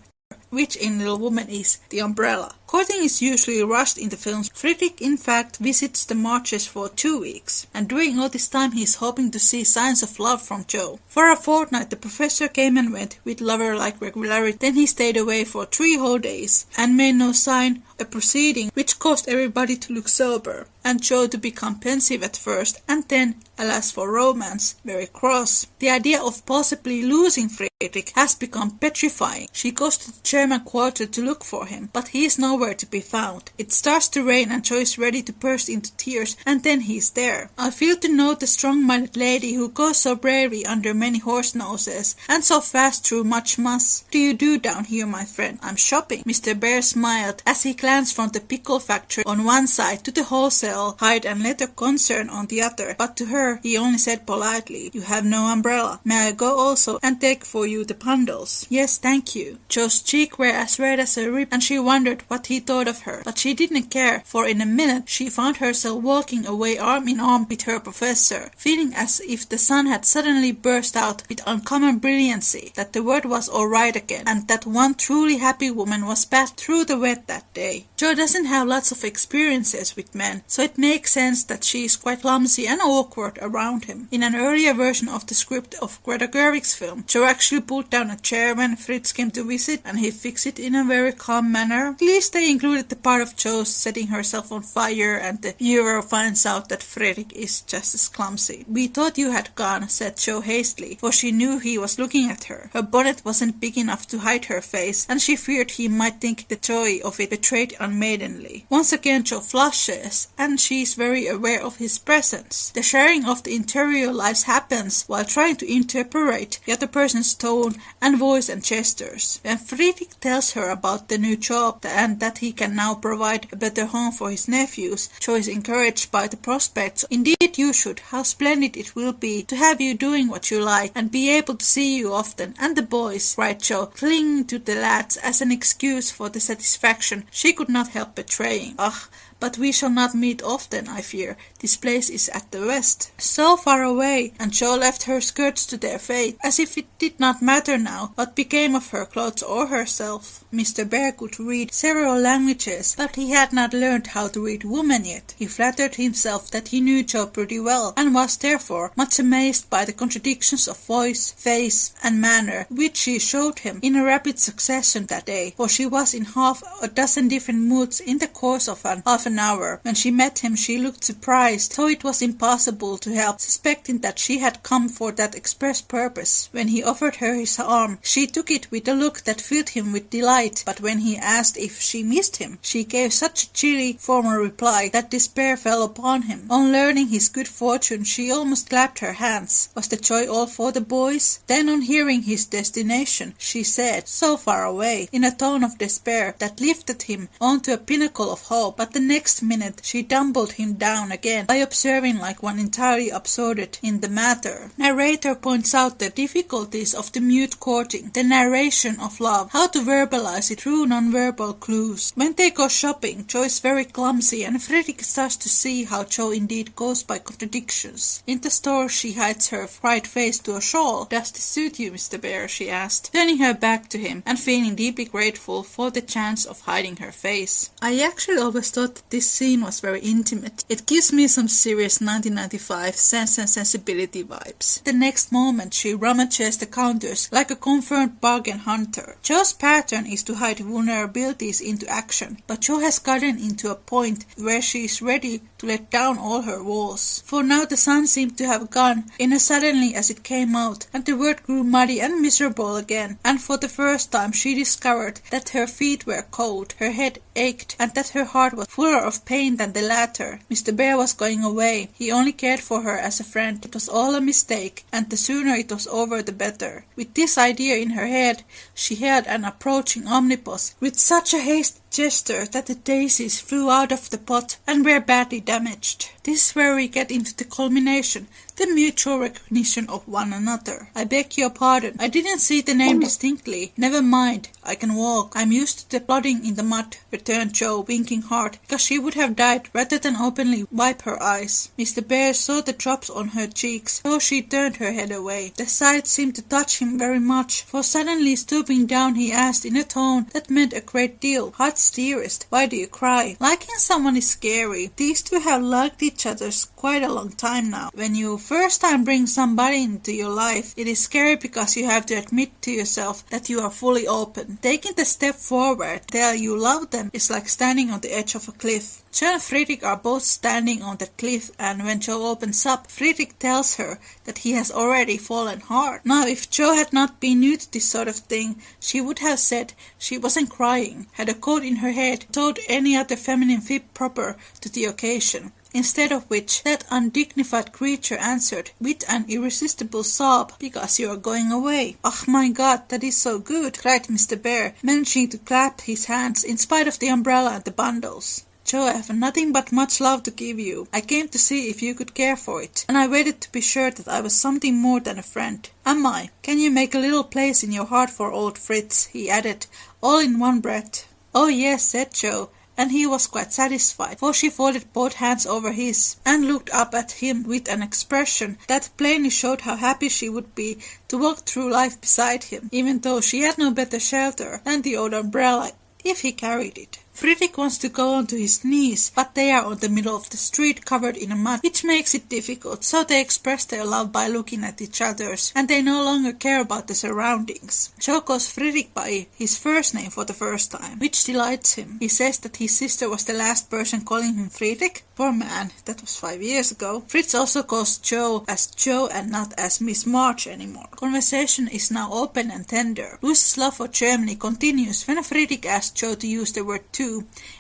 which in Little Woman is the umbrella. Courting is usually rushed in the films. Friedrich in fact visits the Marches for 2 weeks, and during all this time he is hoping to see signs of love from Jo. For a fortnight the professor came and went with lover-like regularity, then he stayed away for 3 whole days, and made no sign, a proceeding which caused everybody to look sober, and Jo to become pensive at first, and then, alas for romance, very cross. The idea of possibly losing Friedrich has become petrifying. She goes to the German quarter to look for him, but he is nowhere to be found. It starts to rain and Jo is ready to burst into tears, and then he is there. I feel to know the strong-minded lady who goes so bravely under many horse noses, and so fast through much muss. What do you do down here, my friend? I'm shopping. Mr. Bear smiled as he glanced from the pickle factory on one side to the wholesale hide and leather concern on the other, but to her he only said politely, "You have no umbrella. May I go also and take for you the bundles?" "Yes, thank you." Jo's cheeks were as red as a rib, and she wondered what what he thought of her, but she didn't care, for in a minute she found herself walking away arm in arm with her professor, feeling as if the sun had suddenly burst out with uncommon brilliancy, that the world was all right again, and that one truly happy woman was passed through the wet that day. Jo doesn't have lots of experiences with men, so it makes sense that she is quite clumsy and awkward around him. In an earlier version of the script of Greta Gerwig's film, Jo actually pulled down a chair when Fritz came to visit, and he fixed it in a very calm manner. At least they included the part of Jo setting herself on fire, and the viewer finds out that Friedrich is just as clumsy. "We thought you had gone," said Jo hastily, for she knew he was looking at her. Her bonnet wasn't big enough to hide her face, and she feared he might think the joy of it betrayed unmaidenly. Once again Jo flushes, and she is very aware of his presence. The sharing of the interior lives happens while trying to interpret the other person's tone and voice and gestures. When Friedrich tells her about the new job and that he can now provide a better home for his nephews, Jo is encouraged by the prospects. "Indeed you should. How splendid it will be to have you doing what you like and be able to see you often. And the boys," cried Jo, clinging to the lads as an excuse for the satisfaction she could not help betraying. "Ugh, but we shall not meet often, I fear. This place is at the west, so far away," and Jo left her skirts to their fate, as if it did not matter now what became of her clothes or herself. Mr. Bear could read several languages, but he had not learned how to read woman yet. He flattered himself that he knew Jo pretty well, and was therefore much amazed by the contradictions of voice, face, and manner which she showed him in a rapid succession that day, for she was in half a dozen different moods in the course of half an hour. When she met him she looked surprised, so it was impossible to help suspecting that she had come for that express purpose. When he offered her his arm, she took it with a look that filled him with delight, but when he asked if she missed him, she gave such a chilly, formal reply that despair fell upon him. On learning his good fortune she almost clapped her hands. Was the joy all for the boys? Then on hearing his destination, she said, "So far away," in a tone of despair that lifted him onto a pinnacle of hope, but the next minute she tumbled him down again by observing like one entirely absorbed in the matter. Narrator points out the difficulties of the mute courting, the narration of love, how to verbalize it through non-verbal clues. When they go shopping, Jo is very clumsy, and Friedrich starts to see how Jo indeed goes by contradictions. In the store she hides her fried face to a shawl. "Does this suit you, Mr. Bear?" she asked, turning her back to him and feeling deeply grateful for the chance of hiding her face. "I actually always thought that this scene was very intimate. It gives me some serious 1995 Sense and Sensibility vibes." The next moment she rummages the counters like a confirmed bargain hunter. Jo's pattern is to hide vulnerabilities into action, but Jo has gotten into a point where she is ready to let down all her walls. For now the sun seemed to have gone in as suddenly as it came out, and the world grew muddy and miserable again, and for the first time she discovered that her feet were cold, her head ached, and that her heart was fuller of pain than the latter. Mr. Bear was going away. He only cared for her as a friend. It was all a mistake, and the sooner it was over the better. With this idea in her head, she held an approaching omnibus with such a hasty gesture that the daisies flew out of the pot and were badly damaged. This is where we get into the culmination, the mutual recognition of one another. "I beg your pardon, I didn't see the name distinctly. Never mind, I can walk. I'm used to the plodding in the mud," returned Jo, winking hard, because she would have died rather than openly wipe her eyes. Mr. Bear saw the drops on her cheeks, so she turned her head away. The sight seemed to touch him very much, for suddenly stooping down he asked in a tone that meant a great deal, "Heart's dearest, why do you cry?" Liking someone is scary. These two have liked each other quite a long time now. When you first time bring somebody into your life, it is scary because you have to admit to yourself that you are fully open. Taking the step forward, tell you love them, is like standing on the edge of a cliff. Jo and Friedrich are both standing on the cliff, and when Jo opens up, Friedrich tells her that he has already fallen hard. Now, if Jo had not been new to this sort of thing, she would have said she wasn't crying, had a coat in her head, told any other feminine fib proper to the occasion. Instead of which, that undignified creature answered with an irresistible sob, "Because you are going away." "Oh my God, that is so good," cried Mr. Bear, managing to clap his hands in spite of the umbrella and the bundles. "Jo, I have nothing but much love to give you. I came to see if you could care for it, and I waited to be sure that I was something more than a friend. Am I? Can you make a little place in your heart for old Fritz?" he added, all in one breath. "Oh yes," said Jo, and he was quite satisfied, for she folded both hands over his and looked up at him with an expression that plainly showed how happy she would be to walk through life beside him, even though she had no better shelter than the old umbrella if he carried it. Friedrich wants to go on to his knees, but they are on the middle of the street covered in mud, which makes it difficult, so they express their love by looking at each other's, and they no longer care about the surroundings. Jo calls Friedrich by his first name for the first time, which delights him. He says that his sister was the last person calling him Friedrich. Poor man, that was 5 years ago. Fritz also calls Jo as Jo and not as Miss March anymore. Conversation is now open and tender. Louisa's love for Germany continues when Friedrich asks Jo to use the word "tu"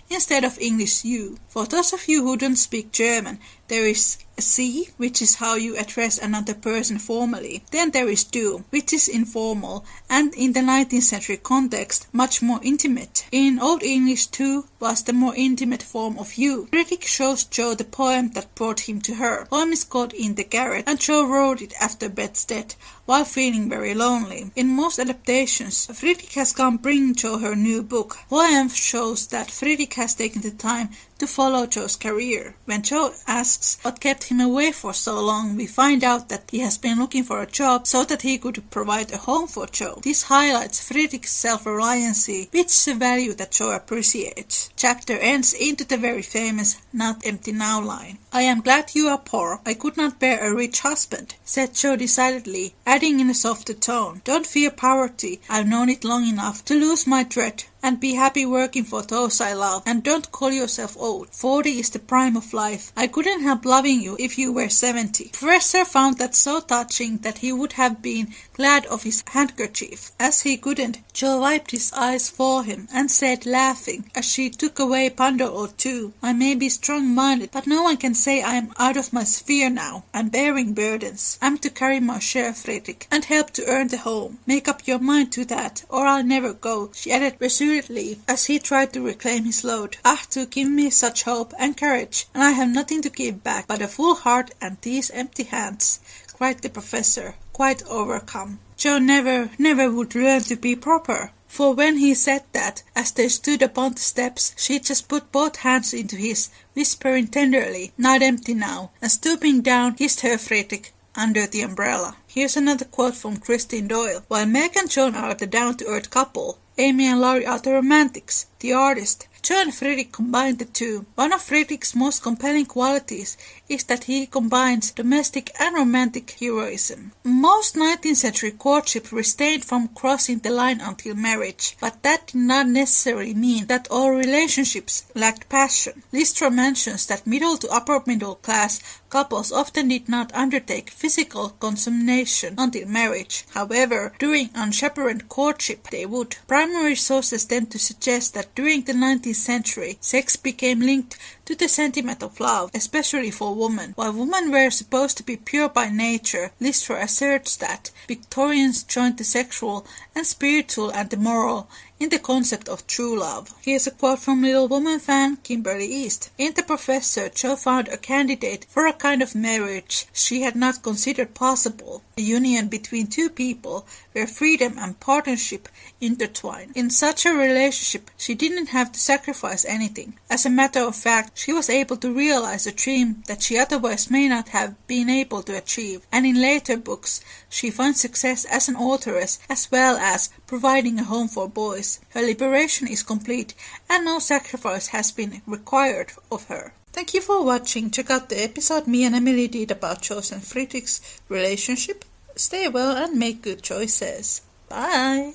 instead of English "you." For those of you who don't speak German, there is Sie, which is how you address another person formally. Then there is Du, which is informal and in the 19th century context much more intimate. In Old English, Tu was the more intimate form of you. Friedrich shows Jo the poem that brought him to her. The poem is called In the Garret, and Jo wrote it after Bet's death while feeling very lonely. In most adaptations, Friedrich has come bringing Jo her new book. The poem shows that Friedrich has taken the time to follow Jo's career. When Jo asks what kept him away for so long, we find out that he has been looking for a job so that he could provide a home for Jo. This highlights Friedrich's self-reliancy, which is a value that Jo appreciates. Chapter ends into the very famous "Not empty now" line. "I am glad you are poor. I could not bear a rich husband," said Jo decidedly, adding in a softer tone, "Don't fear poverty. I've known it long enough to lose my dread and be happy working for those I love. And don't call yourself old. 40 is the prime of life. I couldn't help loving you if you were 70. The professor found that so touching that he would have been glad of his handkerchief. As he couldn't, Jo wiped his eyes for him and said, laughing, as she took away a bundle or two, "I may be strong-minded, but no one can say I am out of my sphere now. I'm bearing burdens. I'm to carry my share, Friedrich, and help to earn the home. Make up your mind to that, or I'll never go," she added resolutely as he tried to reclaim his load. "Ah, to give me such hope and courage, and I have nothing to give back but a full heart and these empty hands," cried the professor, quite overcome. Jo never would learn to be proper. For when he said that, as they stood upon the steps, she just put both hands into his, whispering tenderly, "Not empty now," and stooping down, kissed her Friedrich under the umbrella. Here's another quote from Christine Doyle. "While Meg and John are the down-to-earth couple, Amy and Laurie are the romantics, the artists. Jo and Friedrich combine the two. One of Friedrich's most compelling qualities is that he combines domestic and romantic heroism. Most 19th century courtship refrained from crossing the line until marriage, but that did not necessarily mean that all relationships lacked passion. Lystra mentions that middle to upper middle class couples often did not undertake physical consummation until marriage. However, during unchaperoned courtship they would. Primary sources tend to suggest that during the 19th century, sex became linked to the sentiment of love, especially for women. While women were supposed to be pure by nature, Lystra asserts that Victorians joined the sexual and spiritual and the moral in the concept of true love. Here's a quote from Little Woman fan Kimberly East. "In The Professor, Jo found a candidate for a kind of marriage she had not considered possible, a union between two people where freedom and partnership intertwined. In such a relationship, she didn't have to sacrifice anything. As a matter of fact, she was able to realize a dream that she otherwise may not have been able to achieve, and in later books, she finds success as an authoress as well as providing a home for boys. Her liberation is complete, and no sacrifice has been required of her." Thank you for watching. Check out the episode me and Emily did about Jo's and Friedrich's relationship. Stay well and make good choices. Bye!